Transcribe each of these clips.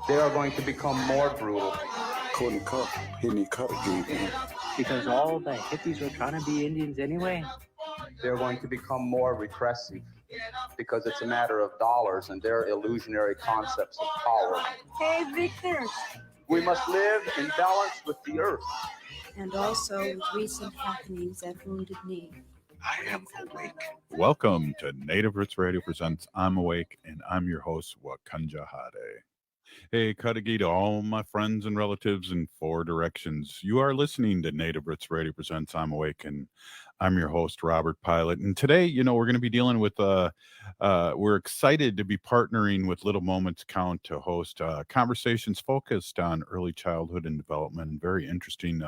They are going to become more brutal. Because all the hippies were trying to be Indians anyway. They're going to become more repressive because it's a matter of dollars and their illusionary concepts of power. Hey, Victor. We must live in balance with the earth. And also with recent happenings at Wounded Knee. I am awake. Welcome to Native Roots Radio Presents I'm Awake, and I'm your host, Wakanja Hade. Hey, Kadagi to all my friends and relatives in four directions. You are listening to Native Roots Radio Presents I'm Awake, and I'm your host, Robert Pilot. And today, we're going to be dealing with, we're excited to be partnering with Little Moments Count to host conversations focused on early childhood and development, and very interesting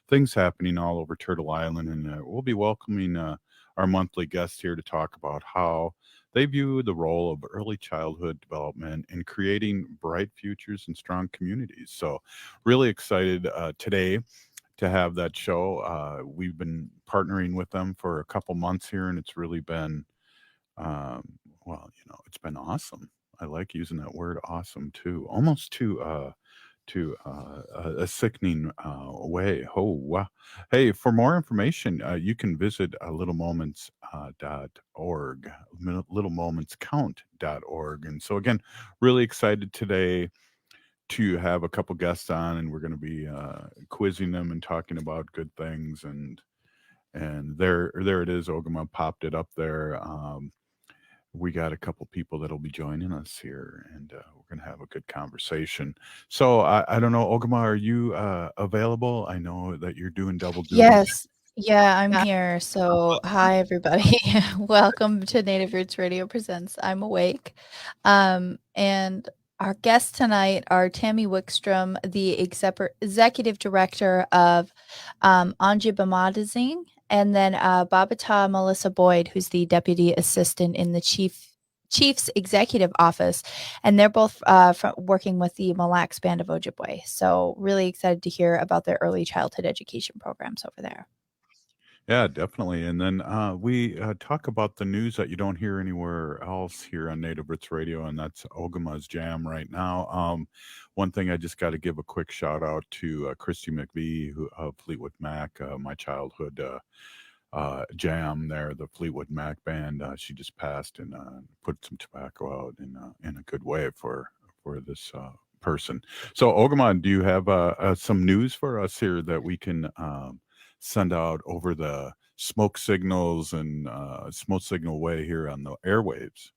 things happening all over Turtle Island. And we'll be welcoming our monthly guests here to talk about how they view the role of early childhood development in creating bright futures and strong communities. So really excited today to have that show. We've been partnering with them for a couple months here, and it's really been, it's been awesome. I like using that word awesome too, almost to a sickening way. Oh, wow. Hey, for more information, you can visit littlemoments.org, littlemomentscount.org. And so again, really excited today to have a couple guests on, and we're going to be quizzing them and talking about good things. And there it is. Ogimaa popped it up there. We got a couple people that'll be joining us here, and we're going to have a good conversation. So I don't know, Ogimaa, are you available? I know that you're doing double duty. Yes. Yeah, I'm here. So hi, everybody. Welcome to Native Roots Radio Presents I'm Awake. And our guests tonight are Tammy Wickstrom, the executive director of Aanjibimaadizing, and then Baabiitawigiizhigookwe Melissa Boyd, who's the deputy assistant in the chief's executive office, and they're both working with the Mille Band of Ojibwe. So really excited to hear about their early childhood education programs over there. Yeah, definitely. And then we talk about the news that you don't hear anywhere else here on Native Roots Radio, and that's Ogimaa's Jam right now. One thing I just got to give a quick shout out to Christy McVie of Fleetwood Mac, my childhood jam there, the Fleetwood Mac band. She just passed and put some tobacco out in a good way for this person. So Ogimaa, do you have some news for us here that we can send out over the smoke signals and smoke signal way here on the airwaves?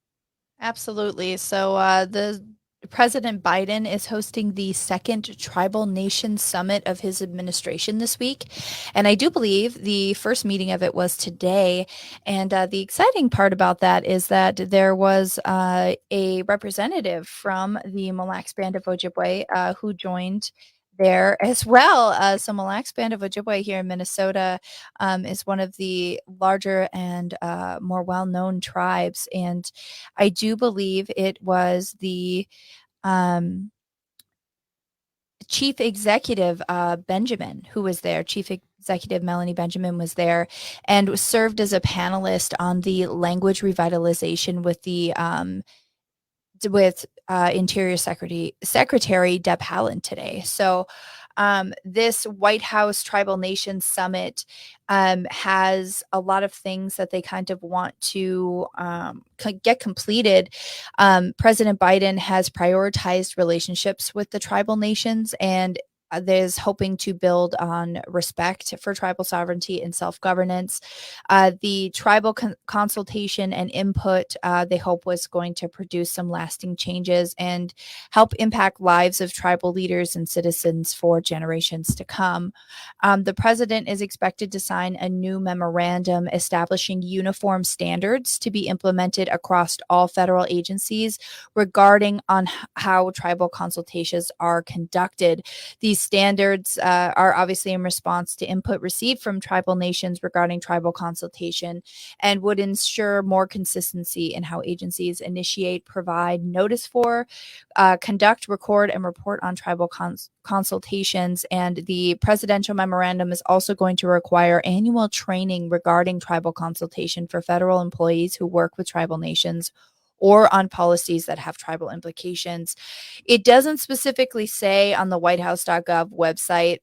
Absolutely. So the President Biden is hosting the second Tribal Nation Summit of his administration this week. And I do believe the first meeting of it was today. And the exciting part about that is that there was a representative from the Mille Band of Ojibwe who joined there as well. So Mille Band of Ojibwe here in Minnesota is one of the larger and more well-known tribes. And I do believe it was the chief executive Benjamin who was there. Chief Executive Melanie Benjamin was there and served as a panelist on the Language Revitalization with the Interior Secretary Deb Haaland today. So this White House Tribal Nation Summit has a lot of things that they kind of want to get completed. President Biden has prioritized relationships with the tribal nations, and there's hoping to build on respect for tribal sovereignty and self-governance. The tribal consultation and input, they hope, was going to produce some lasting changes and help impact lives of tribal leaders and citizens for generations to come. The president is expected to sign a new memorandum establishing uniform standards to be implemented across all federal agencies regarding on how tribal consultations are conducted. These standards are obviously in response to input received from tribal nations regarding tribal consultation and would ensure more consistency in how agencies initiate, provide notice for, conduct, record, and report on tribal consultations. And the presidential memorandum is also going to require annual training regarding tribal consultation for federal employees who work with tribal nations or on policies that have tribal implications. It doesn't specifically say on the whitehouse.gov website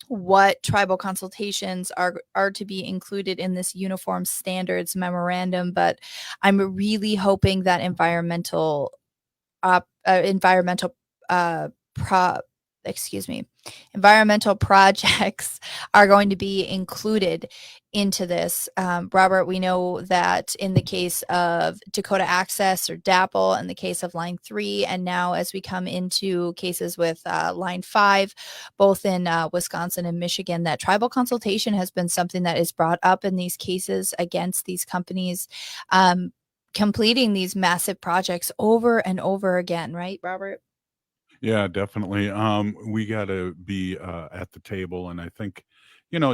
what tribal consultations are to be included in this uniform standards memorandum, but I'm really hoping that environmental pro environmental projects are going to be included into this. Robert, we know that in the case of Dakota Access or DAPL, in the case of Line 3, and now as we come into cases with Line 5, both in Wisconsin and Michigan, that tribal consultation has been something that is brought up in these cases against these companies completing these massive projects over and over again, right, Robert? Yeah, definitely. We got to be at the table, and I think,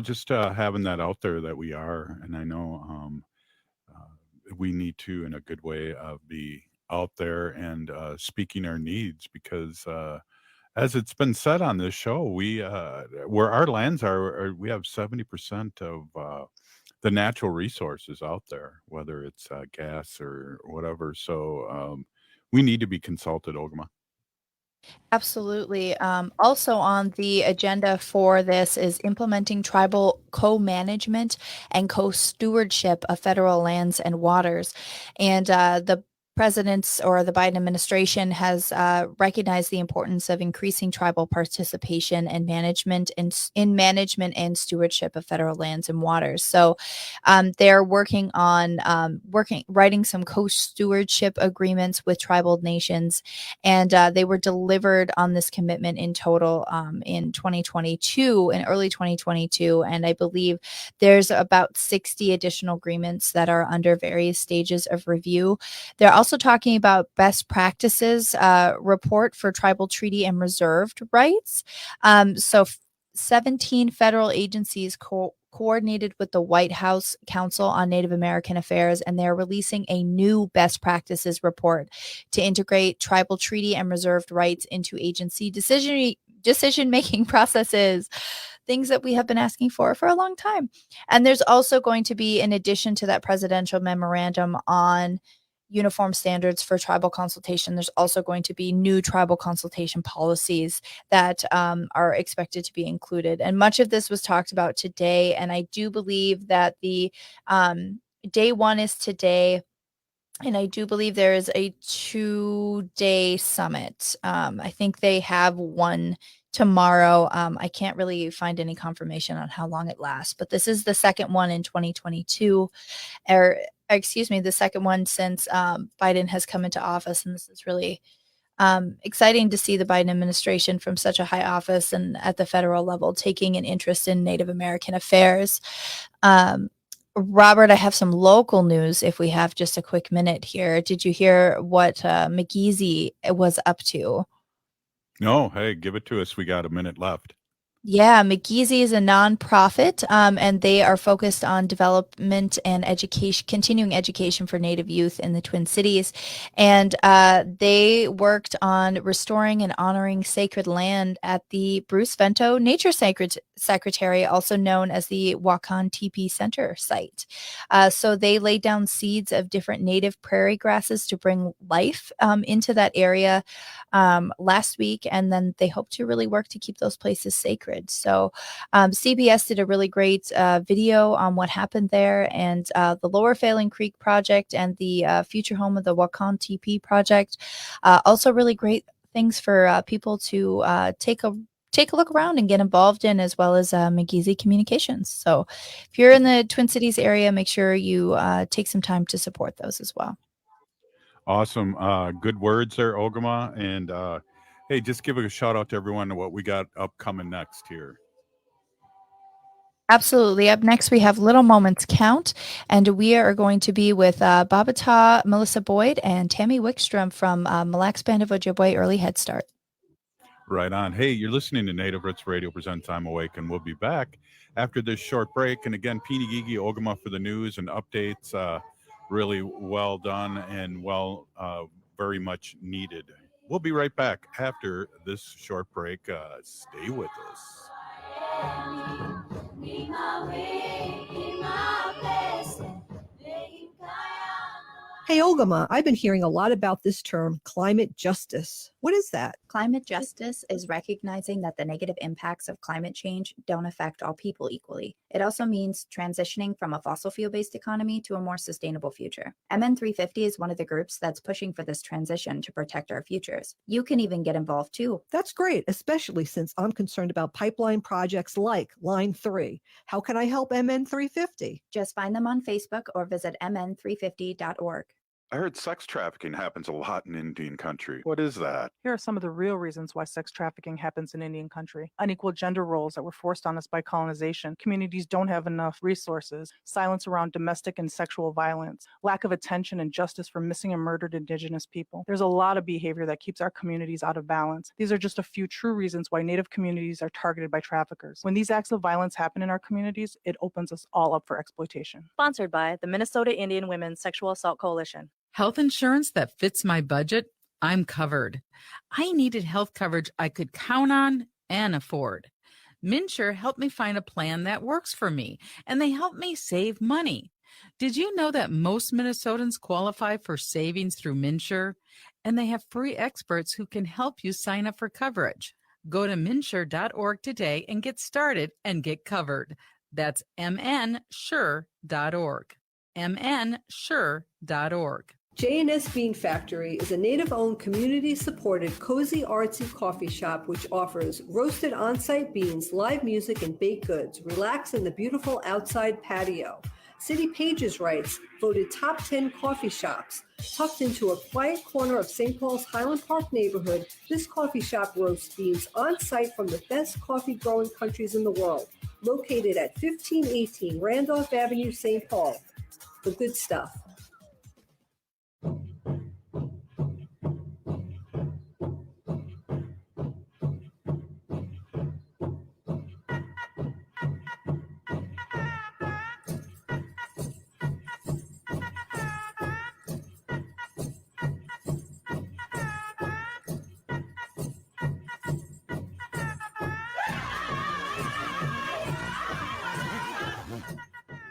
just having that out there that we are, and I know we need to, in a good way, be out there and speaking our needs, because as it's been said on this show, we where our lands are we have 70% of the natural resources out there, whether it's gas or whatever. So we need to be consulted, Ogimaa. Absolutely. Also on the agenda for this is implementing tribal co-management and co-stewardship of federal lands and waters. And the president's or the Biden administration has recognized the importance of increasing tribal participation and management and stewardship of federal lands and waters. So they're working on writing some co-stewardship agreements with tribal nations, and they were delivered on this commitment in total in 2022, in early 2022. And I believe there's about 60 additional agreements that are under various stages of review. They're also talking about best practices report for tribal treaty and reserved rights. 17 federal agencies coordinated with the White House Council on Native American Affairs, and they're releasing a new best practices report to integrate tribal treaty and reserved rights into agency decision-making processes, things that we have been asking for a long time. And there's also going to be, in addition to that presidential memorandum on uniform standards for tribal consultation, there's also going to be new tribal consultation policies that are expected to be included. And much of this was talked about today. And I do believe that the day one is today. And I do believe there is a 2-day summit. I think they have one tomorrow. I can't really find any confirmation on how long it lasts, but this is the second one in 2022, or excuse me, the second one since Biden has come into office. And this is really exciting to see the Biden administration from such a high office and at the federal level taking an interest in Native American affairs. Robert, I have some local news if we have just a quick minute here. Did you hear what McGeezy was up to? No, hey, give it to us. We got a minute left. Yeah, McGeezy is a nonprofit, and they are focused on development and education, continuing education for Native youth in the Twin Cities. And they worked on restoring and honoring sacred land at the Bruce Vento Nature Secretary, also known as the Wakan Teepee Center site. So they laid down seeds of different native prairie grasses to bring life into that area last week, and then they hope to really work to keep those places sacred. So CBS did a really great video on what happened there, and the Lower Failing Creek project and the future home of the Wakan Teepee project. Also really great things for people to take a look around and get involved in, as well as McGeezy Communications. So if you're in the Twin Cities area, make sure you take some time to support those as well. Awesome. Good words there, Ogimaa. And hey, just give a shout out to everyone to what we got upcoming next here. Absolutely. Up next, we have Little Moments Count, and we are going to be with Baabiitawigiizhigookwe Melissa Boyd and Tammy Wickstrom from Mille Band of Ojibwe Early Head Start. Right on. Hey, you're listening to Native Roots Radio presents I'm Awake, and we'll be back after this short break. And again, Pinigigi Ogimaa for the news and updates. Really well done and very much needed. We'll be right back after this short break. Stay with us. Hey, Ogimaa, I've been hearing a lot about this term, climate justice. What is that? Climate justice is recognizing that the negative impacts of climate change don't affect all people equally. It also means transitioning from a fossil fuel-based economy to a more sustainable future. MN350 is one of the groups that's pushing for this transition to protect our futures. You can even get involved too. That's great, especially since I'm concerned about pipeline projects like Line 3. How can I help MN350? Just find them on Facebook or visit mn350.org. I heard sex trafficking happens a lot in Indian country. What is that? Here are some of the real reasons why sex trafficking happens in Indian country. Unequal gender roles that were forced on us by colonization. Communities don't have enough resources. Silence around domestic and sexual violence. Lack of attention and justice for missing and murdered Indigenous people. There's a lot of behavior that keeps our communities out of balance. These are just a few true reasons why Native communities are targeted by traffickers. When these acts of violence happen in our communities, it opens us all up for exploitation. Sponsored by the Minnesota Indian Women's Sexual Assault Coalition. Health insurance that fits my budget? I'm covered. I needed health coverage I could count on and afford. MNsure helped me find a plan that works for me, and they helped me save money. Did you know that most Minnesotans qualify for savings through MNsure? And they have free experts who can help you sign up for coverage. Go to mnsure.org today and get started and get covered. That's mnsure.org. mnsure.org. J&S Bean Factory is a Native-owned, community-supported, cozy, artsy coffee shop which offers roasted on-site beans, live music, and baked goods. Relax in the beautiful outside patio. City Pages writes, voted top 10 coffee shops. Tucked into a quiet corner of St. Paul's Highland Park neighborhood, this coffee shop roasts beans on-site from the best coffee-growing countries in the world. Located at 1518 Randolph Avenue, St. Paul. The good stuff.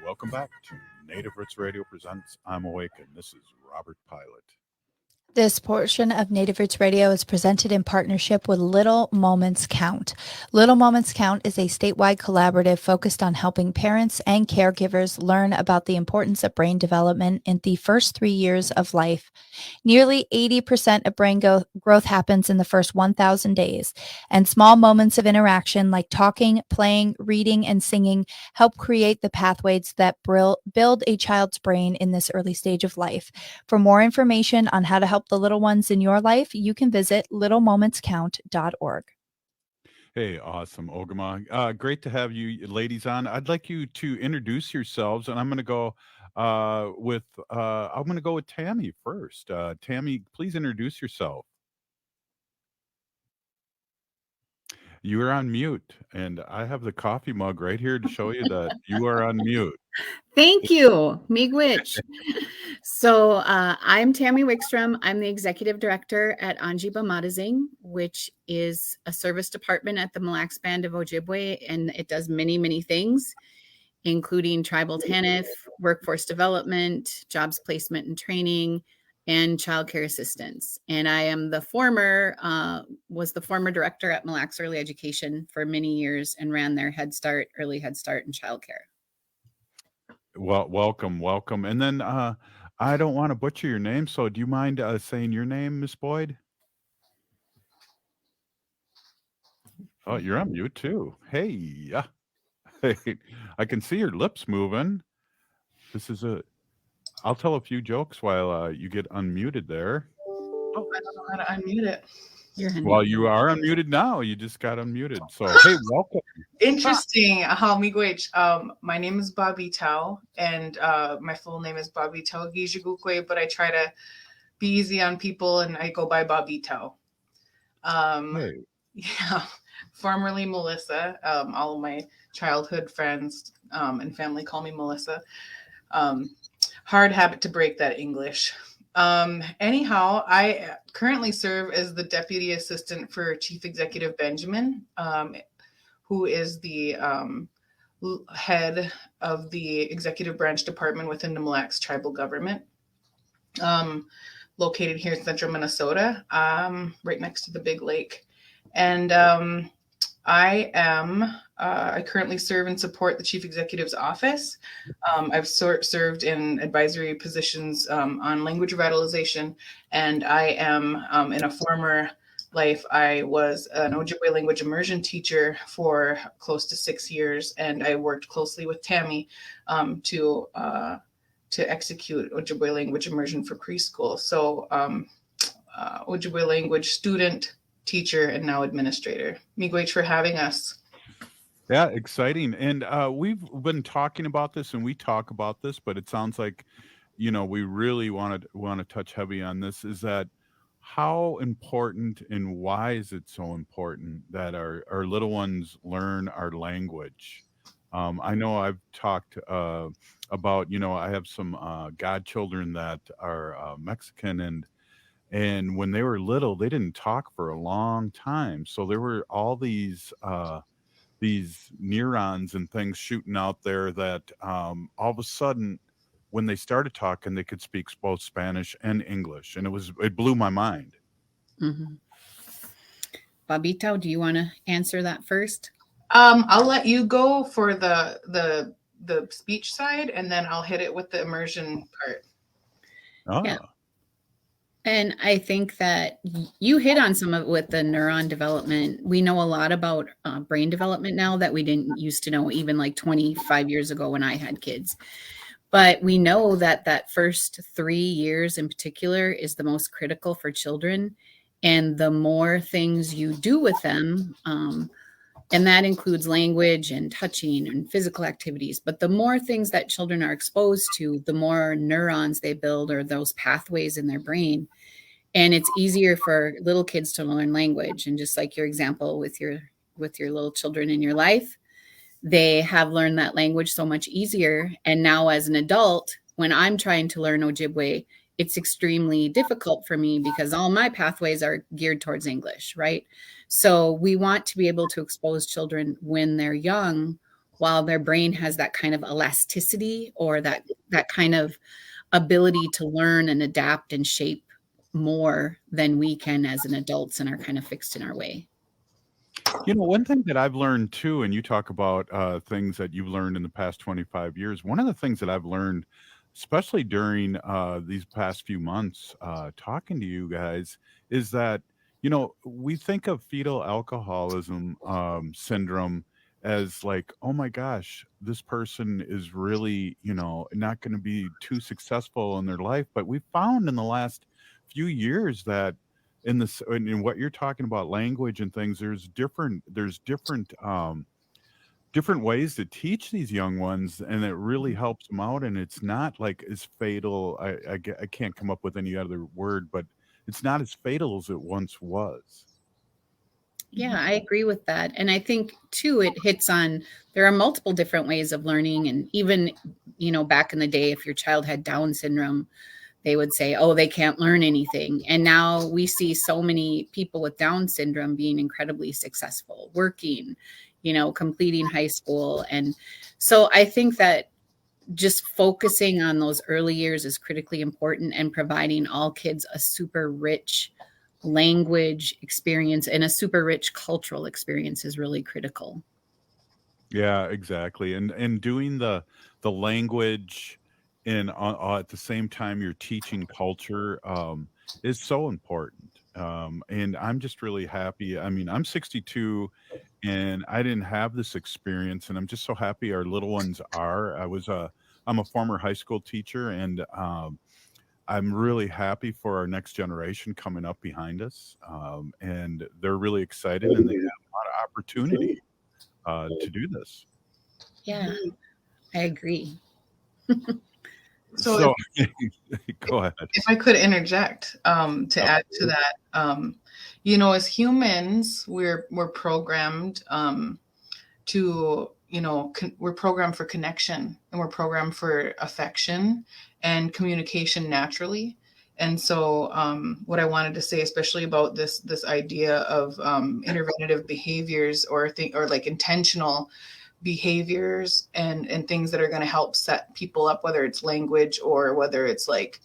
Welcome back to Native Roots Radio Presents I'm Awake, and this is Robert Pilot. This portion of Native Roots Radio is presented in partnership with Little Moments Count. Little Moments Count is a statewide collaborative focused on helping parents and caregivers learn about the importance of brain development in the first 3 years of life. Nearly 80% of brain growth happens in the first 1,000 days, and small moments of interaction like talking, playing, reading, and singing help create the pathways that build a child's brain in this early stage of life. For more information on how to help the little ones in your life, you can visit littlemomentscount.org. Hey, awesome, Ogimaa. Great to have you ladies on. I'd like you to introduce yourselves, and I'm going to go with Tammy first. Tammy, please introduce yourself. You are on mute, and I have the coffee mug right here to show you that you are on mute. Thank you, Miigwech. So I'm Tammy Wickstrom. I'm the executive director at Aanjibimaadizing, which is a service department at the Mille Band of Ojibwe, and it does many, many things, including tribal TANF, workforce development, jobs placement and training, and childcare assistance. And I am was the former director at Mille Early Education for many years and ran their Head Start, Early Head Start, and childcare. Well, welcome. And then I don't want to butcher your name, so do you mind saying your name, Miss Boyd? Oh, you're on mute too. Hey, I can see your lips moving. I'll tell a few jokes while you get unmuted there. Oh, I don't know how to unmute it. Well, you are unmuted now. You just got unmuted. So, hey, welcome. Interesting. Miigwech. My name is Baabiitaw, and my full name is Baabiitawigiizhigookwe, but I try to be easy on people, and I go by Baabiitaw. Hey. Yeah. Formerly Melissa. All of my childhood friends and family call me Melissa. Hard habit to break that English. Anyhow, I currently serve as the Deputy Assistant for Chief Executive Benjamin, who is the head of the Executive Branch Department within the Mille Tribal Government. located here in central Minnesota, right next to the big lake. And I currently serve and support the Chief Executive's office. I've served in advisory positions on language revitalization, and I am in a former life, I was an Ojibwe language immersion teacher for close to 6 years, and I worked closely with Tammy to execute Ojibwe language immersion for preschool. So Ojibwe language student, teacher, and now administrator. Miigwech for having us. Yeah, exciting. And we've been talking about this, and we talk about this, but it sounds like, you know, we really want to touch heavy on this, is that how important and why is it so important that our little ones learn our language? I know I've talked about, you know, I have some godchildren that are Mexican, and when they were little, they didn't talk for a long time. So there were all these neurons and things shooting out there that all of a sudden, when they started talking, they could speak both Spanish and English, and it blew my mind. Mm-hmm. Baabiita, do you want to answer that first? I'll let you go for the speech side, and then I'll hit it with the immersion part. Oh. Yeah. And I think that you hit on some of it with the neuron development. We know a lot about brain development now that we didn't used to know even like 25 years ago when I had kids. But we know that that first 3 years in particular is the most critical for children. And the more things you do with them, and that includes language and touching and physical activities, but the more things that children are exposed to, the more neurons they build, or those pathways in their brain. And it's easier for little kids to learn language. And just like your example with your little children in your life, they have learned that language so much easier. And now as an adult, when I'm trying to learn Ojibwe, it's extremely difficult for me because all my pathways are geared towards English, right? So we want to be able to expose children when they're young, while their brain has that kind of elasticity, or that kind of ability to learn and adapt and shape more than we can as an adults, and are kind of fixed in our way. You know, one thing that I've learned too, and you talk about things that you've learned in the past 25 years. One of the things that I've learned, especially during these past few months, talking to you guys, is that, you know, we think of fetal alcoholism syndrome as like, oh my gosh, this person is really, you know, not going to be too successful in their life. But we found in the last few years that in what you're talking about, language and things, there's different ways to teach these young ones, and it really helps them out. And it's not like as fatal. I can't come up with any other word, but it's not as fatal as it once was. Yeah, I agree with that. And I think too, it hits on, there are multiple different ways of learning. And even, you know, back in the day, if your child had Down syndrome, they would say, oh, they can't learn anything. And now we see so many people with Down syndrome being incredibly successful, working, you know, completing high school. And so I think that just focusing on those early years is critically important, and providing all kids a super rich language experience and a super rich cultural experience is really critical. Yeah, exactly. And doing the language and at the same time you're teaching culture is so important. And I'm just really happy. I mean, I'm 62 and I didn't have this experience, and I'm just so happy our little ones are. I'm a former high school teacher, and I'm really happy for our next generation coming up behind us. And they're really excited, and they have a lot of opportunity to do this. Yeah, I agree. So go ahead. If I could interject to add to that, you know, as humans, we're programmed to, you know, we're programmed for connection, and we're programmed for affection and communication naturally. And so what I wanted to say, especially about this idea of interventive behaviors, or like intentional behaviors and things that are going to help set people up, whether it's language or whether it's like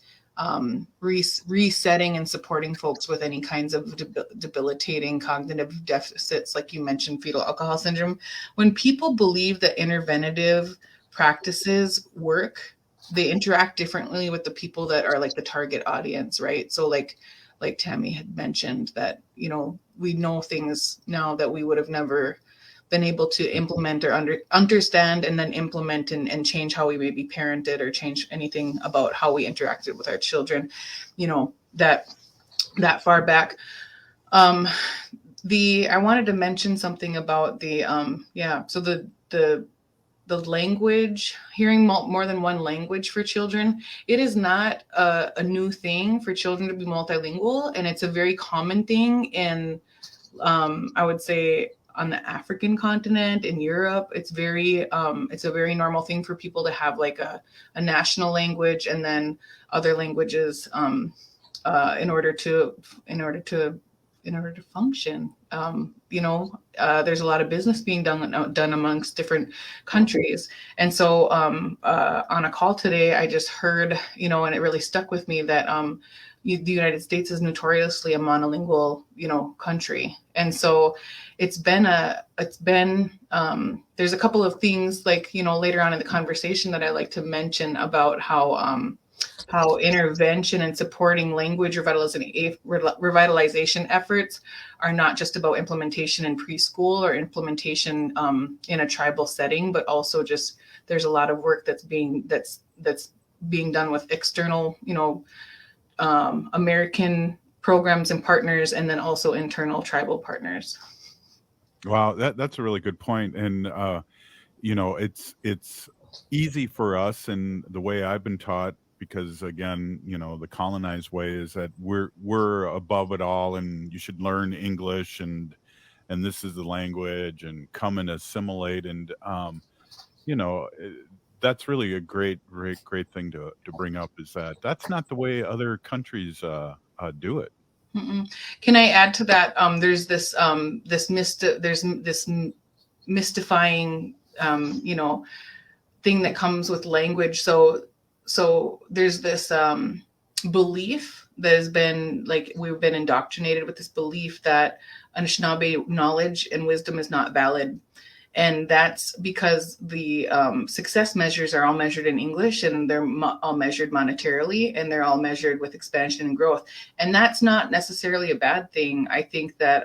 resetting and supporting folks with any kinds of debilitating cognitive deficits, like you mentioned, fetal alcohol syndrome. When people believe that interventive practices work, they interact differently with the people that are like the target audience, right? So like Tammy had mentioned, that, you know, we know things now that we would have never been able to implement or understand and then implement and change how we maybe parented or change anything about how we interacted with our children, you know, that far back. I wanted to mention something about so the language, hearing more than one language for children. It is not a new thing for children to be multilingual, and it's a very common thing in, I would say, on the African continent, in Europe. It's a very normal thing for people to have like a national language and then other languages in order to function. There's a lot of business being done amongst different countries. And so on a call today, I just heard, and it really stuck with me, that the United States is notoriously a monolingual, country. And so there's a couple of things, like, later on in the conversation that I like to mention about how intervention and supporting language revitalization efforts are not just about implementation in preschool or implementation in a tribal setting, but also just there's a lot of work that's being done with external, American programs and partners, and then also internal tribal partners. Wow, that's a really good point. And it's easy for us, and the way I've been taught, because again, the colonized way is that we're above it all, and you should learn English, and this is the language, and come and assimilate. And that's really a great thing to bring up, is that that's not the way other countries do it. Mm-mm. Can I add to that? There's this mystifying thing that comes with language. So there's this belief that has been, like, we've been indoctrinated with this belief that Anishinaabe knowledge and wisdom is not valid. And that's because the success measures are all measured in English, and they're all measured monetarily, and they're all measured with expansion and growth. And that's not necessarily a bad thing. I think that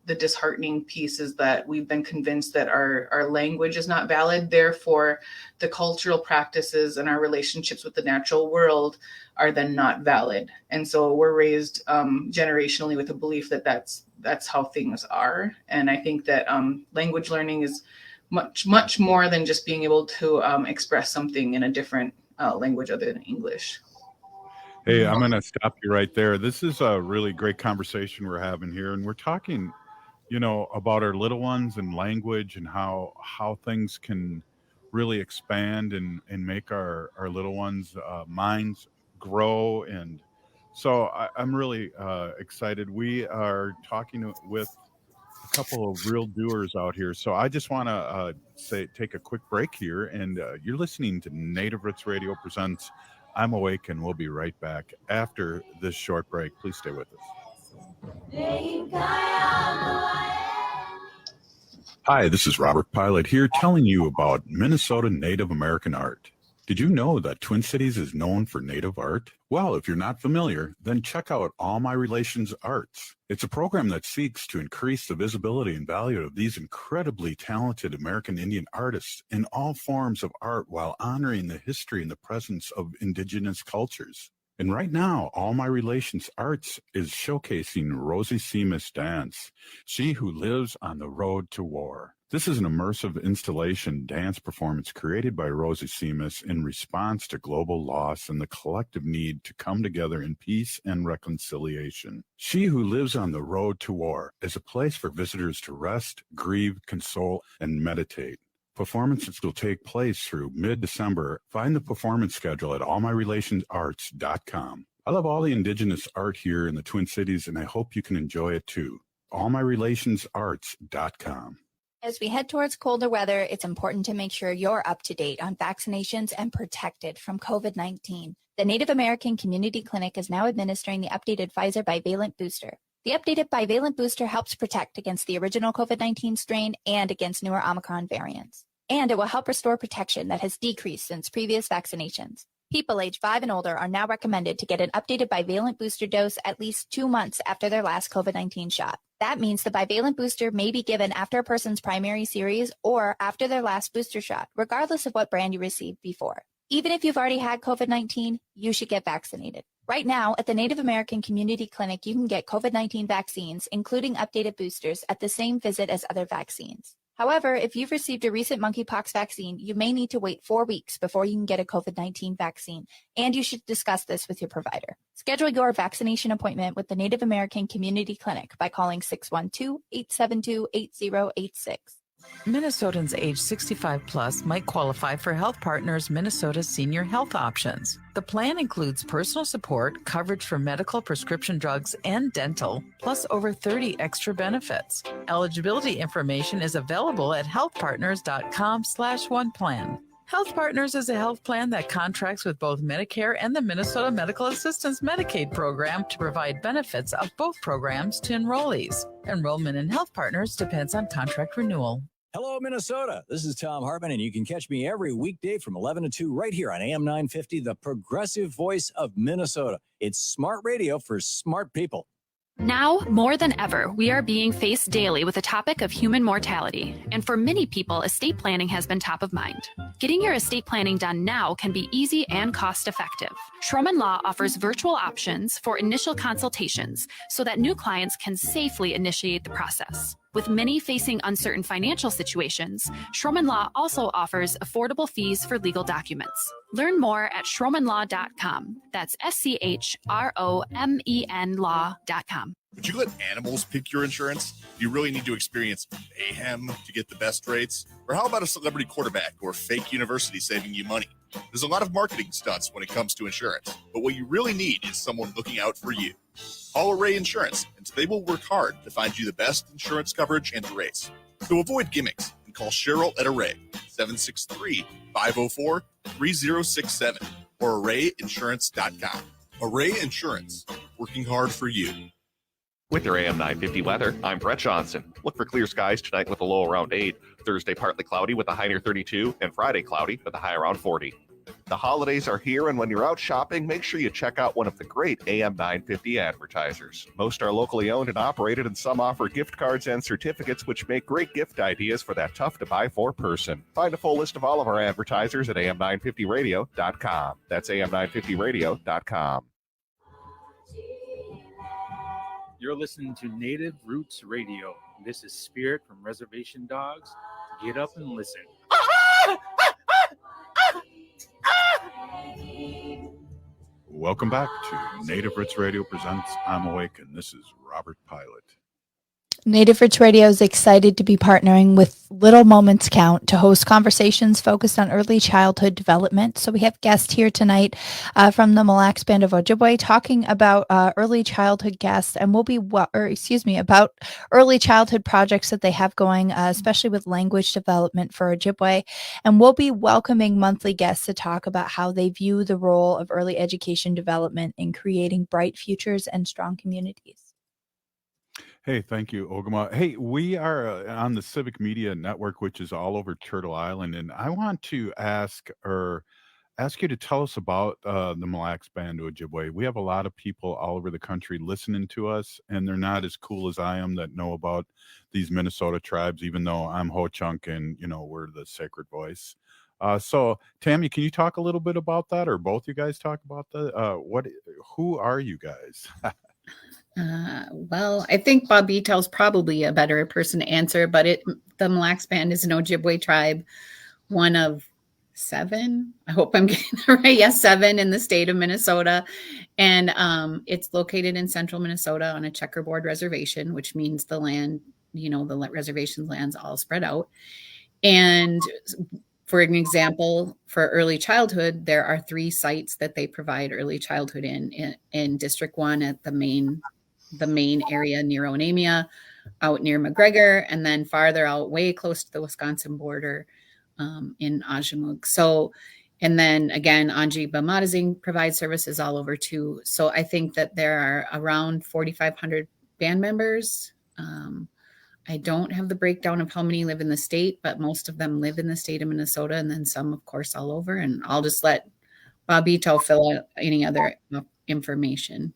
the disheartening piece is that we've been convinced that our language is not valid. Therefore, the cultural practices and our relationships with the natural world are then not valid. And so we're raised generationally with a belief that that's how things are. And I think that language learning is much, much more than just being able to express something in a different language other than English. Hey, I'm going to stop you right there. This is a really great conversation we're having here, and we're talking about our little ones and language, and how things can really expand and make our little ones' minds grow. And so I'm really excited. We are talking with a couple of real doers out here. So I just want to take a quick break here, and you're listening to Native Roots Radio presents I'm Awake, and we'll be right back after this short break. Please stay with us. Hi, this is Robert Pilot here, telling you about Minnesota Native American art. Did you know that Twin Cities is known for Native art? Well, if you're not familiar, then check out All My Relations Arts. It's a program that seeks to increase the visibility and value of these incredibly talented American Indian artists in all forms of art, while honoring the history and the presence of Indigenous cultures. And right now, All My Relations Arts is showcasing Rosie Seamus Dance, She Who Lives on the Road to War. This is an immersive installation dance performance created by Rosie Seamus in response to global loss and the collective need to come together in peace and reconciliation. She Who Lives on the Road to War is a place for visitors to rest, grieve, console, and meditate. Performances will take place through mid-December. Find the performance schedule at allmyrelationsarts.com. I love all the Indigenous art here in the Twin Cities, and I hope you can enjoy it too. allmyrelationsarts.com. As we head towards colder weather, it's important to make sure you're up to date on vaccinations and protected from COVID-19. The Native American Community Clinic is now administering the updated Pfizer bivalent booster. The updated bivalent booster helps protect against the original COVID-19 strain and against newer Omicron variants. And it will help restore protection that has decreased since previous vaccinations. People age 5 and older are now recommended to get an updated bivalent booster dose at least 2 months after their last COVID-19 shot. That means the bivalent booster may be given after a person's primary series or after their last booster shot, regardless of what brand you received before. Even if you've already had COVID-19, you should get vaccinated. Right now, at the Native American Community Clinic, you can get COVID-19 vaccines, including updated boosters, at the same visit as other vaccines. However, if you've received a recent monkeypox vaccine, you may need to wait 4 weeks before you can get a COVID-19 vaccine, and you should discuss this with your provider. Schedule your vaccination appointment with the Native American Community Clinic by calling 612-872-8086. Minnesotans age 65 plus might qualify for Health Partners Minnesota Senior Health Options. The plan includes personal support, coverage for medical, prescription drugs, and dental, plus over 30 extra benefits. Eligibility information is available at healthpartners.com/oneplan. Health Partners is a health plan that contracts with both Medicare and the Minnesota Medical Assistance Medicaid program to provide benefits of both programs to enrollees. Enrollment in Health Partners depends on contract renewal. Hello, Minnesota. This is Tom Hartman, and you can catch me every weekday from 11 to 2 right here on AM 950, the progressive voice of Minnesota. It's smart radio for smart people. Now, more than ever, we are being faced daily with the topic of human mortality. And for many people, estate planning has been top of mind. Getting your estate planning done now can be easy and cost-effective. Schroman Law offers virtual options for initial consultations so that new clients can safely initiate the process. With many facing uncertain financial situations, Schroman Law also offers affordable fees for legal documents. Learn more at schromanlaw.com. That's SCHROMEN law.com. Would you let animals pick your insurance? Do you really need to experience mayhem to get the best rates? Or how about a celebrity quarterback or fake university saving you money? There's a lot of marketing stunts when it comes to insurance, but what you really need is someone looking out for you. Call Array Insurance, and they will work hard to find you the best insurance coverage and rates. So avoid gimmicks and call Cheryl at Array, 763-504-3067 or arrayinsurance.com. Array Insurance, working hard for you. With your AM 950 weather, I'm Brett Johnson. Look for clear skies tonight with a low around 8, Thursday partly cloudy with a high near 32, and Friday cloudy with a high around 40. The holidays are here, and when you're out shopping, make sure you check out one of the great AM 950 advertisers. Most are locally owned and operated, and some offer gift cards and certificates, which make great gift ideas for that tough-to-buy-for person. Find a full list of all of our advertisers at am950radio.com. That's am950radio.com. You're listening to Native Roots Radio. This is Spirit from Reservation Dogs. Get up and listen. Welcome back to Native Roots Radio Presents I'm Awake, and this is Robert Pilot. Native Roots Radio is excited to be partnering with Little Moments Count to host conversations focused on early childhood development. So we have guests here tonight from the Mille Band of Ojibwe talking about early childhood guests, and we'll be about early childhood projects that they have going, especially with language development for Ojibwe. And we'll be welcoming monthly guests to talk about how they view the role of early education development in creating bright futures and strong communities. Hey, thank you, Ogimaa. Hey, we are on the Civic Media Network, which is all over Turtle Island, and I want to ask you to tell us about the Mille Band of Ojibwe. We have a lot of people all over the country listening to us, and they're not as cool as I am that know about these Minnesota tribes, even though I'm Ho-Chunk and, we're the sacred voice. So, Tammy, can you talk a little bit about that, or both you guys talk about that? Who are you guys? Well, I think Baabiitawigiizhigookwe is probably a better person to answer, but the Mille Band is an Ojibwe tribe, one of 7. I hope I'm getting that right. Yes, 7 in the state of Minnesota. And it's located in central Minnesota on a checkerboard reservation, which means the land, the reservation land's all spread out. And for an example, for early childhood, there are 3 sites that they provide early childhood in District 1 at the main area near Ogimaa, out near McGregor, and then farther out, way close to the Wisconsin border in Ojibwe. So, and then again, Aanjibimaadizing provides services all over too. So I think that there are around 4,500 band members. I don't have the breakdown of how many live in the state, but most of them live in the state of Minnesota, and then some, of course, all over. And I'll just let Baabiitaw fill out any other information.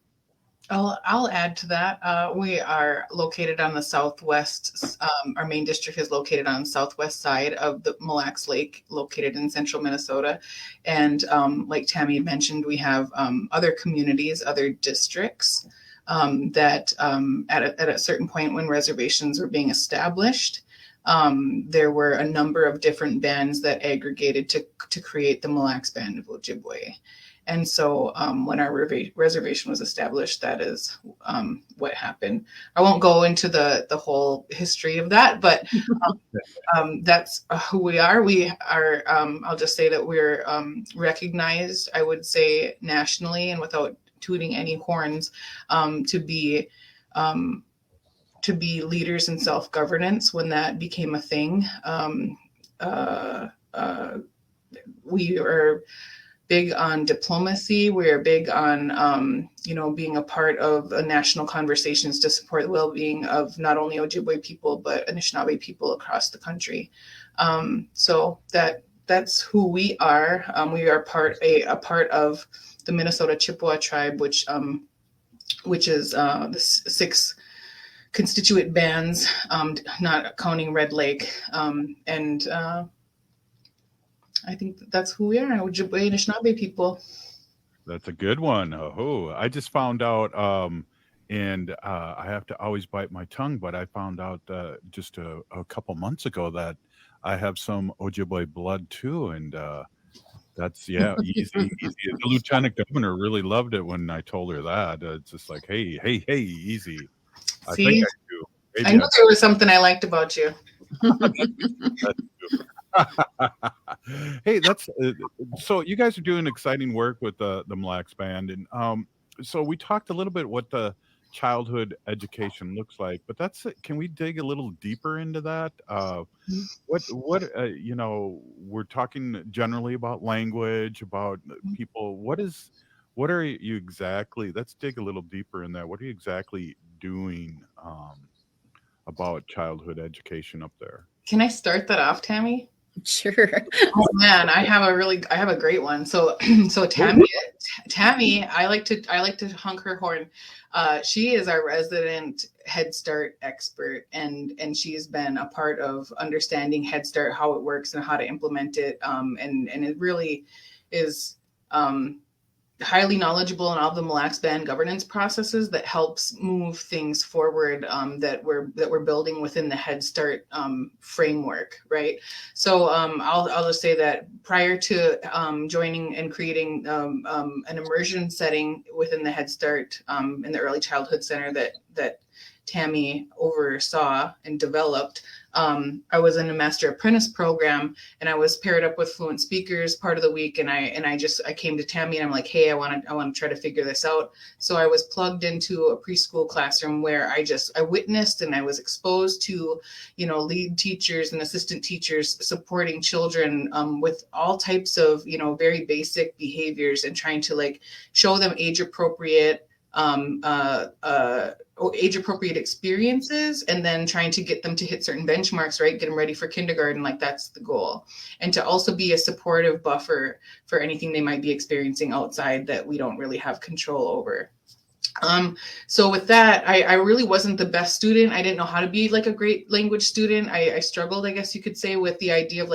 I'll add to that. We are located on the southwest. Our main district is located on the southwest side of the Mille Lacs Lake, located in central Minnesota. And like Tammy mentioned, we have other communities, other districts that at a certain point when reservations were being established, there were a number of different bands that aggregated to create the Mille Lacs Band of Ojibwe. And so when our reservation was established, that is what happened. I won't go into the whole history of that, but that's who we are. We are, I'll just say that we're recognized, I would say, nationally, and without tooting any horns, to be leaders in self-governance when that became a thing. We are big on diplomacy. We're big on, being a part of national conversations to support the well-being of not only Ojibwe people, but Anishinaabe people across the country. So that's who we are. We are a part of the Minnesota Chippewa tribe, which is the 6 constituent bands, not counting Red Lake. I think that's who we are, Ojibwe Anishinaabe people. That's a good one. Oh, I just found out, and I have to always bite my tongue, but I found out just a couple months ago that I have some Ojibwe blood too, and that's easy. The lieutenant governor really loved it when I told her that. It's just like, hey, easy. I think I do. Maybe I knew there was something I liked about you. Hey, that's so you guys are doing exciting work with the Mille Lacs Band, and so we talked a little bit what the childhood education looks like, but can we dig a little deeper into that? What we're talking generally about language, about people. What are you exactly? Let's dig a little deeper in that. What are you exactly doing about childhood education up there? Can I start that off, Tammy? Sure. Oh man, I have a great one. So Tammy, I like to honk her horn. She is our resident Head Start expert, and she's been a part of understanding Head Start, how it works and how to implement it. And it really is highly knowledgeable in all the Mille Lacs Band governance processes that helps move things forward, that we're building within the Head Start framework, right? So I'll just say that prior to joining and creating an immersion setting within the Head Start in the Early Childhood Center that Tammy oversaw and developed, I was in a master apprentice program, and I was paired up with fluent speakers part of the week. And I came to Tammy and I'm like, hey, I want to try to figure this out. So I was plugged into a preschool classroom where I witnessed and I was exposed to, lead teachers and assistant teachers supporting children with all types of, very basic behaviors, and trying to show them age appropriate experiences, and then trying to get them to hit certain benchmarks, right? Get them ready for kindergarten. That's the goal. And to also be a supportive buffer for anything they might be experiencing outside that we don't really have control over. So with that, I really wasn't the best student. I didn't know how to be a great language student. I struggled, I guess you could say, with the idea of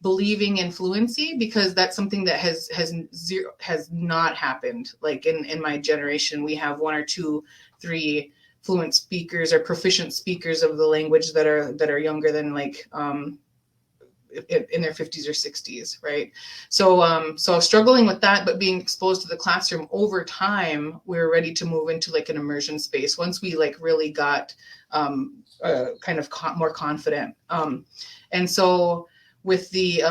believing in fluency, because that's something that has not happened. In my generation, we have 1 or 2, 3 fluent speakers or proficient speakers of the language that are younger than in their 50s or 60s, right? So struggling with that, but being exposed to the classroom over time, we were ready to move into an immersion space once we really got more confident. And so with the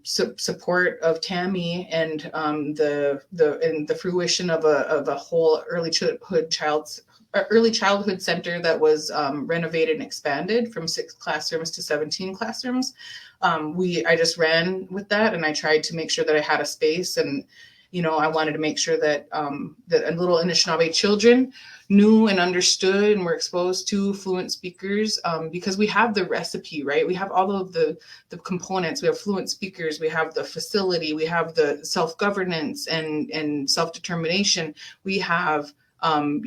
support of Tammy and the fruition of a whole early childhood early childhood center that was renovated and expanded from 6 classrooms to 17 classrooms. I just ran with that, and I tried to make sure that I had a space, and I wanted to make sure that that little Anishinaabe children knew and understood and were exposed to fluent speakers, because we have the recipe, right? We have all of the components. We have fluent speakers, we have the facility, we have the self-governance and self-determination. We have, I'm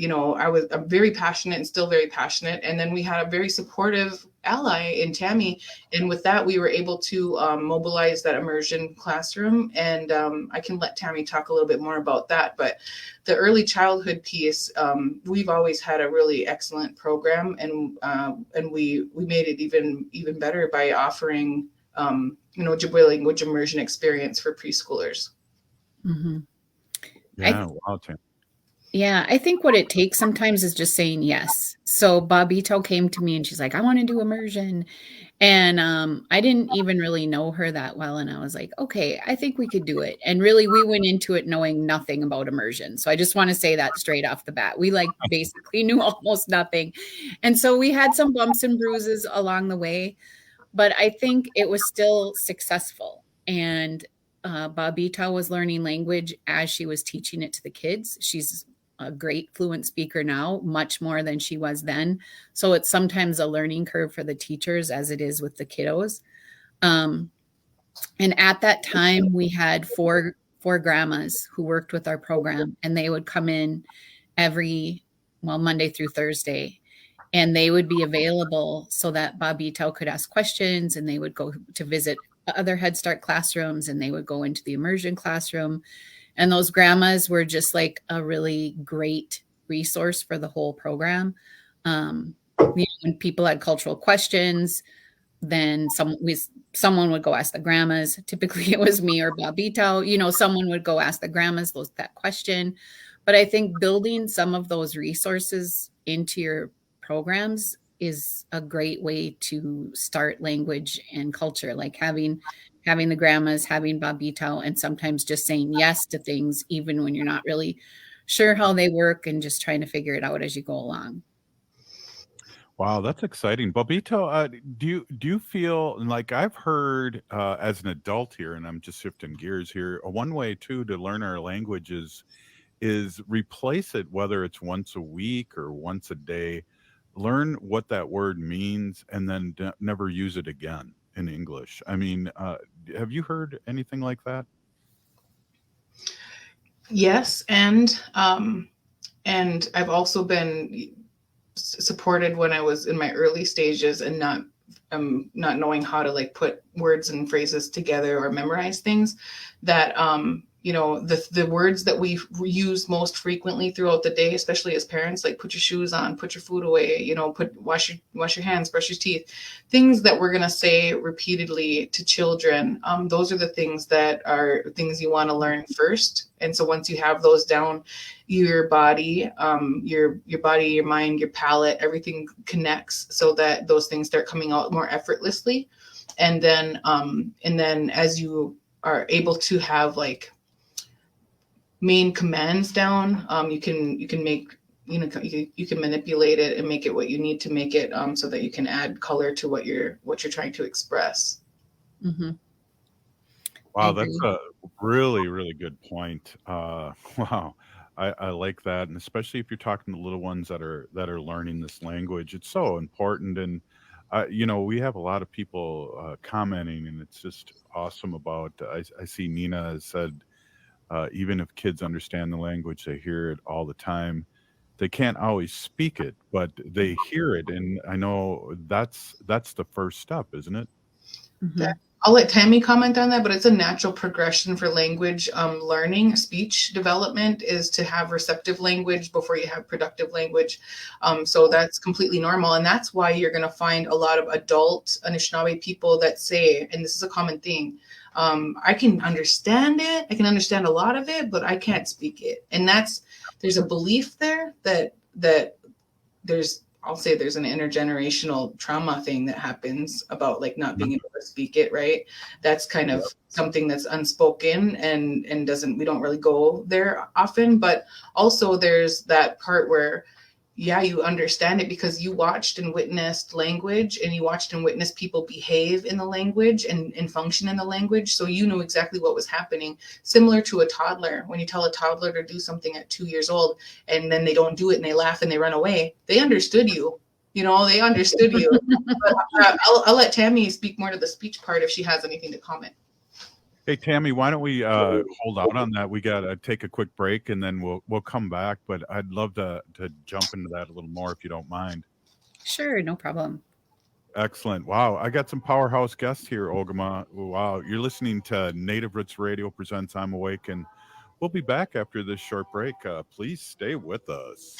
very passionate and still very passionate. And then we had a very supportive ally in Tammy. And with that, we were able to mobilize that immersion classroom. And I can let Tammy talk a little bit more about that. But the early childhood piece, we've always had a really excellent program, and we made it even better by offering, Ojibwe language immersion experience for preschoolers. Mm-hmm. Yeah, wow, Tammy. Yeah, I think what it takes sometimes is just saying yes. So Baabiitaw came to me and she's like, I want to do immersion. And I didn't even really know her that well. And I was like, okay, I think we could do it. And really, we went into it knowing nothing about immersion. So I just want to say that straight off the bat. We basically knew almost nothing. And so we had some bumps and bruises along the way, but I think it was still successful. And Baabiitaw was learning language as she was teaching it to the kids. She's a great fluent speaker now, much more than she was then. So it's sometimes a learning curve for the teachers as it is with the kiddos. And at that time, we had four grandmas who worked with our program, and they would come in Monday through Thursday, and they would be available so that Baabiitaw could ask questions, and they would go to visit other Head Start classrooms, and they would go into the immersion classroom. And those grandmas were just like a really great resource for the whole program. When people had cultural questions, then someone would go ask the grandmas. Typically it was me or Baabiitaw. Someone would go ask the grandmas that question. But I think building some of those resources into your programs is a great way to start language and culture, like having the grandmas, having Baabiitaw, and sometimes just saying yes to things, even when you're not really sure how they work, and just trying to figure it out as you go along. Wow, that's exciting. Baabiitaw, do you feel like I've heard as an adult here, and I'm just shifting gears here, one way too to learn our language is replace it, whether it's once a week or once a day, learn what that word means, and then never use it again in English. I mean, have you heard anything like that? Yes, and I've also been supported when I was in my early stages and not knowing how to put words and phrases together or memorize things, that the words that we use most frequently throughout the day, especially as parents, like put your shoes on, put your food away, wash your hands, brush your teeth, things that we're going to say repeatedly to children. Those are the things that are things you want to learn first. And so once you have those down, your body, your mind, your palate, everything connects so that those things start coming out more effortlessly. And then as you are able to have main commands down, you can make, you can manipulate it and make it what you need to make it, so that you can add color to what you're trying to express. Mm-hmm. Wow, that's a really, really good point. Wow, I like that, and especially if you're talking to little ones that are learning this language, it's so important. And we have a lot of people commenting, and it's just awesome. About I see Nina has said, even if kids understand the language, they hear it all the time. They can't always speak it, but they hear it, and I know that's the first step, isn't it? Mm-hmm. I'll let Tammy comment on that, but it's a natural progression for language learning. Speech development is to have receptive language before you have productive language. So that's completely normal. And that's why you're going to find a lot of adult Anishinaabe people that say, and this is a common thing, I can understand it. I can understand a lot of it, but I can't speak it. And there's a belief there that I'll say there's an intergenerational trauma thing that happens about not being able to speak it, right? That's kind of something that's unspoken and we don't really go there often. But also there's that part where yeah, you understand it because you watched and witnessed language, and you watched and witnessed people behave in the language and function in the language. So you knew exactly what was happening. Similar to a toddler, when you tell a toddler to do something at 2 years old and then they don't do it and they laugh and they run away, they understood you. They understood you. But I'll let Tammy speak more to the speech part if she has anything to comment. Hey, Tammy, why don't we hold out on that? We got to take a quick break and then we'll come back. But I'd love to jump into that a little more if you don't mind. Sure, no problem. Excellent. Wow. I got some powerhouse guests here, Ogimaa. Wow. You're listening to Native Roots Radio presents I'm Awake, and we'll be back after this short break. Please stay with us.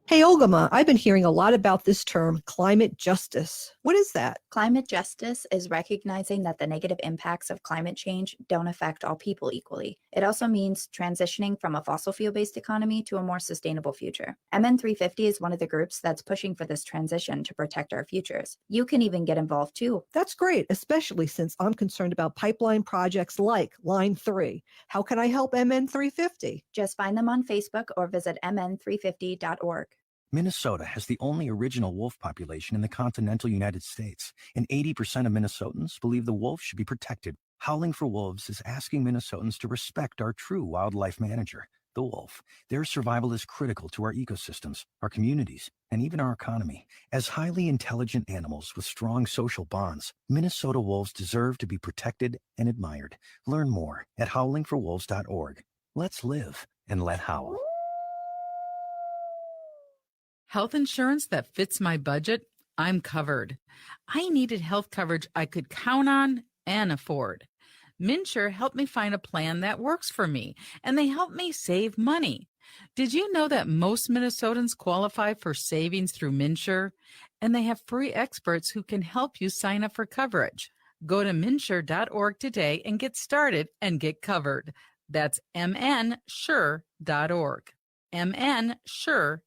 Hey, Ogimaa, I've been hearing a lot about this term, climate justice. What is that? Climate justice is recognizing that the negative impacts of climate change don't affect all people equally. It also means transitioning from a fossil fuel-based economy to a more sustainable future. MN350 is one of the groups that's pushing for this transition to protect our futures. You can even get involved too. That's great, especially since I'm concerned about pipeline projects like Line 3. How can I help MN350? Just find them on Facebook or visit mn350.org. Minnesota has the only original wolf population in the continental United States, and 80% of Minnesotans believe the wolf should be protected. Howling for Wolves is asking Minnesotans to respect our true wildlife manager, the wolf. Their survival is critical to our ecosystems, our communities, and even our economy. As highly intelligent animals with strong social bonds, Minnesota wolves deserve to be protected and admired. Learn more at howlingforwolves.org. Let's live and let howl. Health insurance that fits my budget? I'm covered. I needed health coverage I could count on and afford. MNsure helped me find a plan that works for me, and they helped me save money. Did you know that most Minnesotans qualify for savings through MNsure? And they have free experts who can help you sign up for coverage. Go to mnsure.org today and get started and get covered. That's mnsure.org. mnsure.org.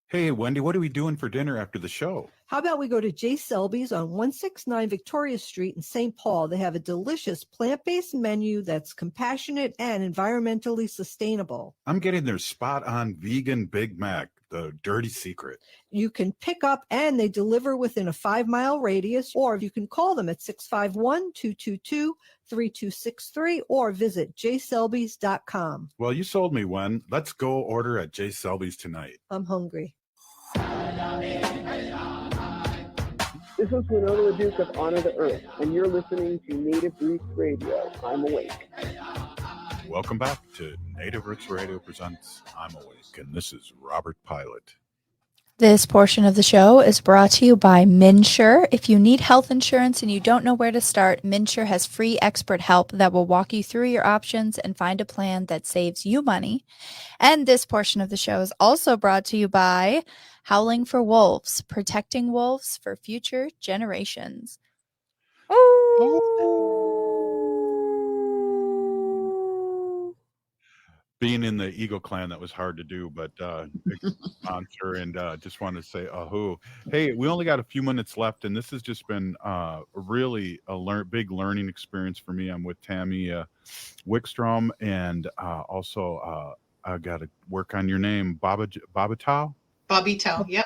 Hey, Wendy, what are we doing for dinner after the show? How about we go to J. Selby's on 169 Victoria Street in St. Paul? They have a delicious plant-based menu that's compassionate and environmentally sustainable. I'm getting their spot-on vegan Big Mac, the dirty secret. You can pick up and they deliver within a 5-mile radius, or you can call them at 651-222-3263 or visit jselbys.com. Well, you sold me, Wen. Let's go order at J. Selby's tonight. I'm hungry. This is Winona the Duke of Honor the Earth, and you're listening to Native Roots Radio. I'm Awake. Welcome back to Native Roots Radio presents I'm Awake, and this is Robert Pilot. This portion of the show is brought to you by MNsure. If you need health insurance and you don't know where to start, MNsure has free expert help that will walk you through your options and find a plan that saves you money. And this portion of the show is also brought to you by Howling for Wolves, protecting wolves for future generations. Being in the Eagle Clan, that was hard to do, but sponsor and just want to say ahoo. Hey, we only got a few minutes left, and this has just been really a big learning experience for me. I'm with Tammy Wickstrom, and also I got to work on your name, Baabiitawigiizhigookwe. Yep.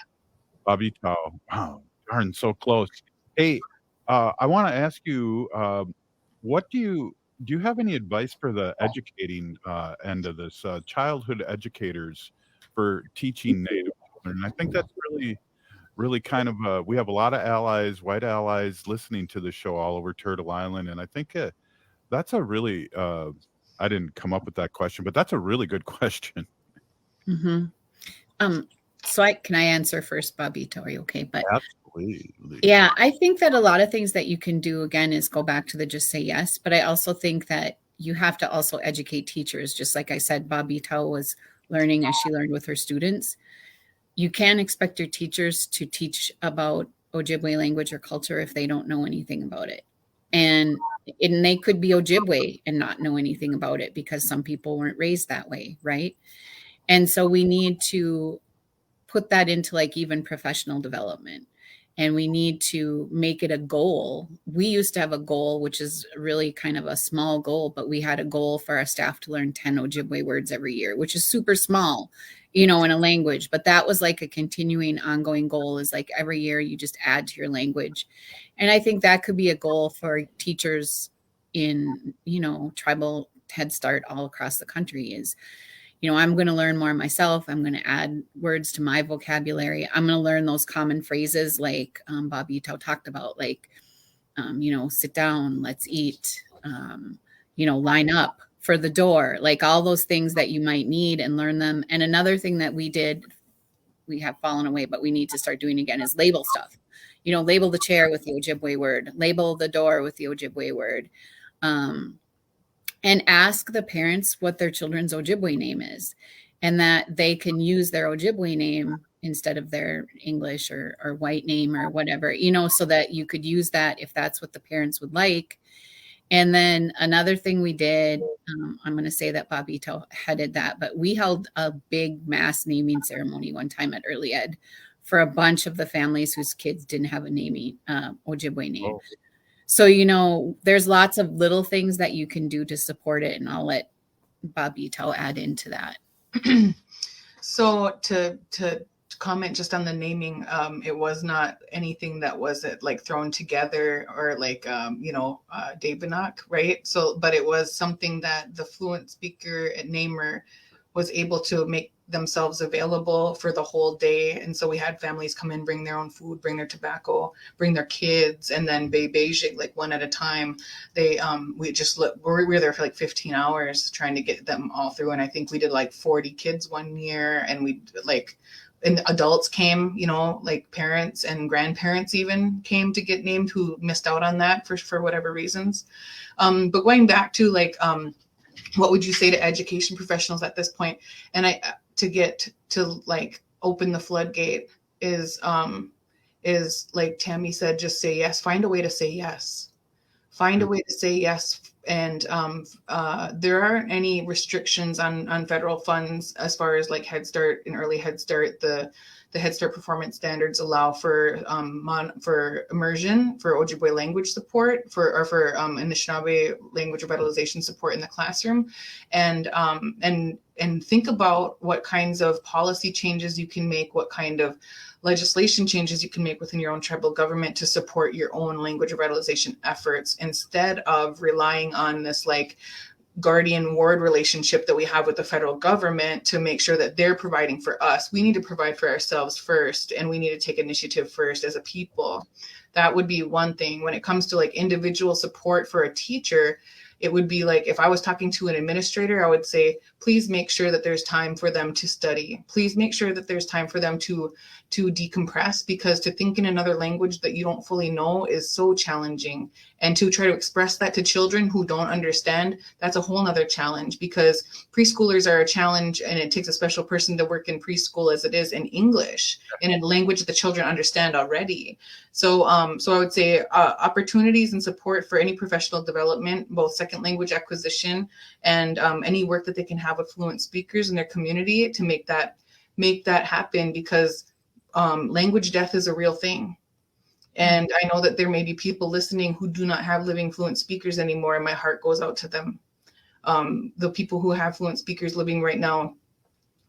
Baabiitawigiizhigookwe. Wow, darn, so close. Hey, I want to ask you, what do you have any advice for the educating end of this, childhood educators for teaching Native children? I think that's really kind of, we have a lot of allies, white allies listening to the show all over Turtle Island. And I think that's a really, I didn't come up with that question, but that's a really good question. Mm-hmm. Can I answer first, Baabiita? Are you okay? But absolutely. Yeah, I think that a lot of things that you can do, again, is go back to the just say yes. But I also think that you have to also educate teachers. Just like I said, Baabiita was learning as she learned with her students. You can't expect your teachers to teach about Ojibwe language or culture if they don't know anything about it. And they could be Ojibwe and not know anything about it because some people weren't raised that way, right? And so we need to put that into like even professional development. And we need to make it a goal. We used to have a goal, which is really kind of a small goal, but we had a goal for our staff to learn 10 Ojibwe words every year, which is super small, you know, in a language. But that was like a continuing ongoing goal, is like every year you just add to your language. And I think that could be a goal for teachers in, you know, tribal Head Start all across the country is, you know, I'm going to learn more myself. I'm going to add words to my vocabulary. I'm going to learn those common phrases like Baabiitaw talked about, like, you know, sit down, let's eat, you know, line up for the door, like all those things that you might need, and learn them. And another thing that we did, we have fallen away, but we need to start doing again, is label stuff. You know, label the chair with the Ojibwe word, label the door with the Ojibwe word. And ask the parents what their children's Ojibwe name is, and that they can use their Ojibwe name instead of their English or white name or whatever, you know, so that you could use that if that's what the parents would like. And then another thing we did, I'm going to say that Baabiitaw headed that, but we held a big mass naming ceremony one time at Early Ed for a bunch of the families whose kids didn't have a naming Ojibwe name. Oh. So, you know, there's lots of little things that you can do to support it. And I'll let Baabiitaw add into that. So to comment just on the naming, it was not anything that was like thrown together or like, you know, Dabenak, right? So, but it was something that the fluent speaker and namer was able to make themselves available for the whole day. And so we had families come in, bring their own food, bring their tobacco, bring their kids, and then Beijing, like one at a time. They we were there for like 15 hours trying to get them all through. And I think we did like 40 kids one year, and we like, and adults came, you know, like parents and grandparents even came to get named who missed out on that for whatever reasons. But going back to like, what would you say to education professionals at this point? And to get to like open the floodgate is like Tammy said, just say yes. Find a way to say yes. Find a way to say yes. And there aren't any restrictions on federal funds as far as like Head Start and early Head Start. The Head Start performance standards allow for immersion, for Ojibwe language support, for Anishinaabe language revitalization support in the classroom, and think about what kinds of policy changes you can make, what kind of legislation changes you can make within your own tribal government to support your own language revitalization efforts, instead of relying on this like guardian ward relationship that we have with the federal government to make sure that they're providing for us. We need to provide for ourselves first, and we need to take initiative first as a people. That would be one thing. When it comes to like individual support for a teacher, it would be like, if I was talking to an administrator, I would say, please make sure that there's time for them to study. Please make sure that there's time for them to decompress, because to think in another language that you don't fully know is so challenging. And to try to express that to children who don't understand, that's a whole nother challenge, because preschoolers are a challenge, and it takes a special person to work in preschool as it is in English, in a language that the children understand already. So I would say opportunities and support for any professional development, both second language acquisition and any work that they can have with fluent speakers in their community to make that happen, because language death is a real thing. And I know that there may be people listening who do not have living fluent speakers anymore, and my heart goes out to them. The people who have fluent speakers living right now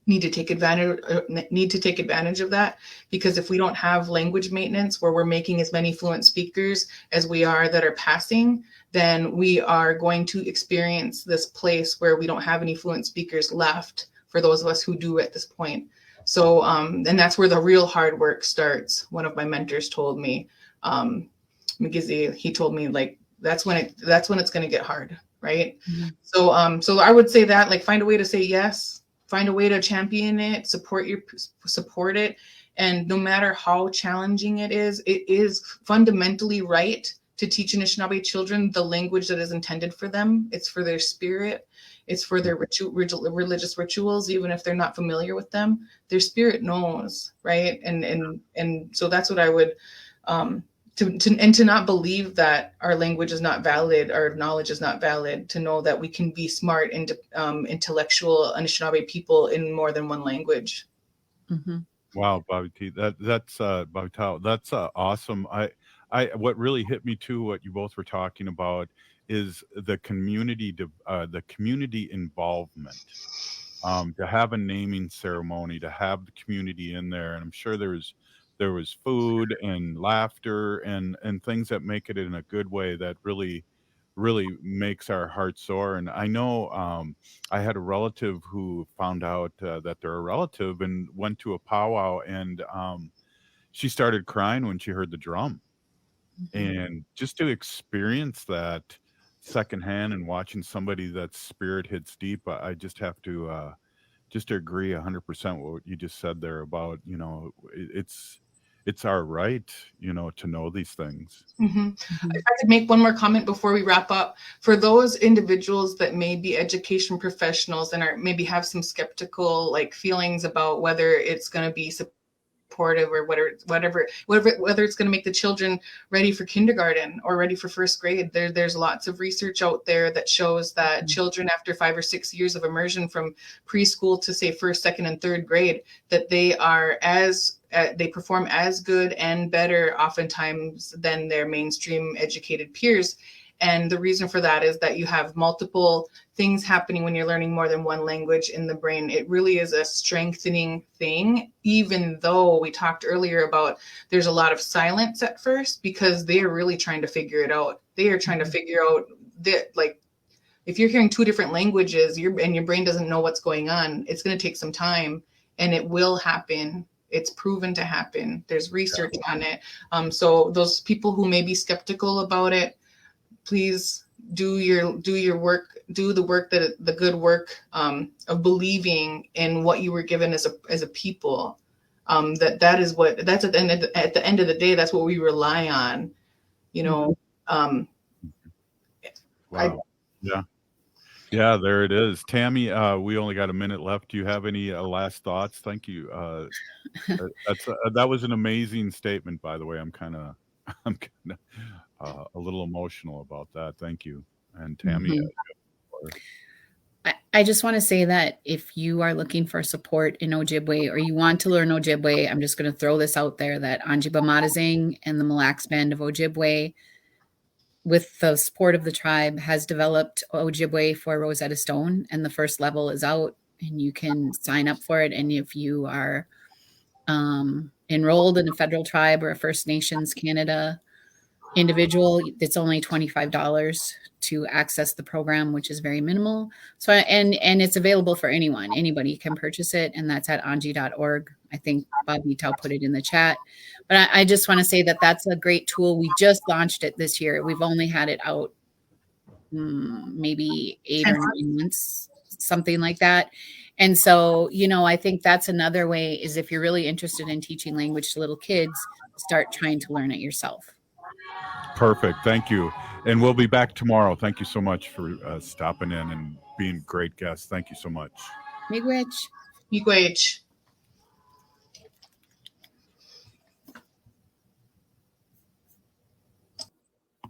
need to take advantage of that, because if we don't have language maintenance where we're making as many fluent speakers as we are that are passing, then we are going to experience this place where we don't have any fluent speakers left for those of us who do at this point. So, and that's where the real hard work starts. One of my mentors told me, McGizzy, he told me, like, that's when it's going to get hard. Right. Mm-hmm. So I would say that, like, find a way to say yes, find a way to champion it, support it. And no matter how challenging it is fundamentally right to teach Anishinaabe children the language that is intended for them. It's for their spirit. It's for their religious rituals, even if they're not familiar with them. Their spirit knows, right? And so that's what I would, to not believe that our language is not valid, our knowledge is not valid, to know that we can be smart and intellectual Anishinaabe people in more than one language. Mm-hmm. Wow, that's awesome. What really hit me too, what you both were talking about, is the community involvement. To have a naming ceremony, to have the community in there, and I'm sure there was food and laughter and things that make it in a good way that really makes our hearts soar. And I know I had a relative who found out that they're a relative and went to a powwow, and she started crying when she heard the drum. And just to experience that secondhand and watching somebody that spirit hits deep, I just have to agree 100% what you just said there about, it's our right, to know these things. If I could make one more comment before we wrap up, for those individuals that may be education professionals and maybe have some skeptical feelings about whether it's going to be supportive or whether it's going to make the children ready for kindergarten or ready for first grade. There's lots of research out there that shows that children after 5 or 6 years of immersion from preschool to say first, second, and third grade, that they are they perform as good and better oftentimes than their mainstream educated peers. And the reason for that is that you have multiple things happening when you're learning more than one language in the brain. It really is a strengthening thing, even though we talked earlier about there's a lot of silence at first because they are really trying to figure it out. They are trying to figure out that, if you're hearing 2 different languages and your brain doesn't know what's going on, it's going to take some time, and it will happen. It's proven to happen. There's research on it. So those people who may be skeptical about it, please do your work, do the good work of believing in what you were given as a people. That's at the end of the day, that's what we rely on. Wow. Yeah, there it is. Tammy, we only got a minute left. Do you have any last thoughts? Thank you. That was an amazing statement, by the way. I'm kind of a little emotional about that. Thank you. And Tammy, I just want to say that if you are looking for support in Ojibwe or you want to learn Ojibwe, I'm just going to throw this out there that Aanjibimaadizing and the Mille Lacs Band of Ojibwe, with the support of the tribe, has developed Ojibwe for Rosetta Stone, and the first level is out, and you can sign up for it. And if you are enrolled in a federal tribe or a First Nations Canada individual, it's only $25 to access the program, which is very minimal. So, and it's available for anyone. Anybody can purchase it, and that's at anji.org. I think Baabiitaw put it in the chat. But I just want to say that that's a great tool. We just launched it this year. We've only had it out maybe 8 or 9 months, something like that. And so, I think that's another way, is if you're really interested in teaching language to little kids, start trying to learn it yourself. Perfect. Thank you. And we'll be back tomorrow. Thank you so much for stopping in and being great guests. Thank you so much. Miigwech. Miigwech.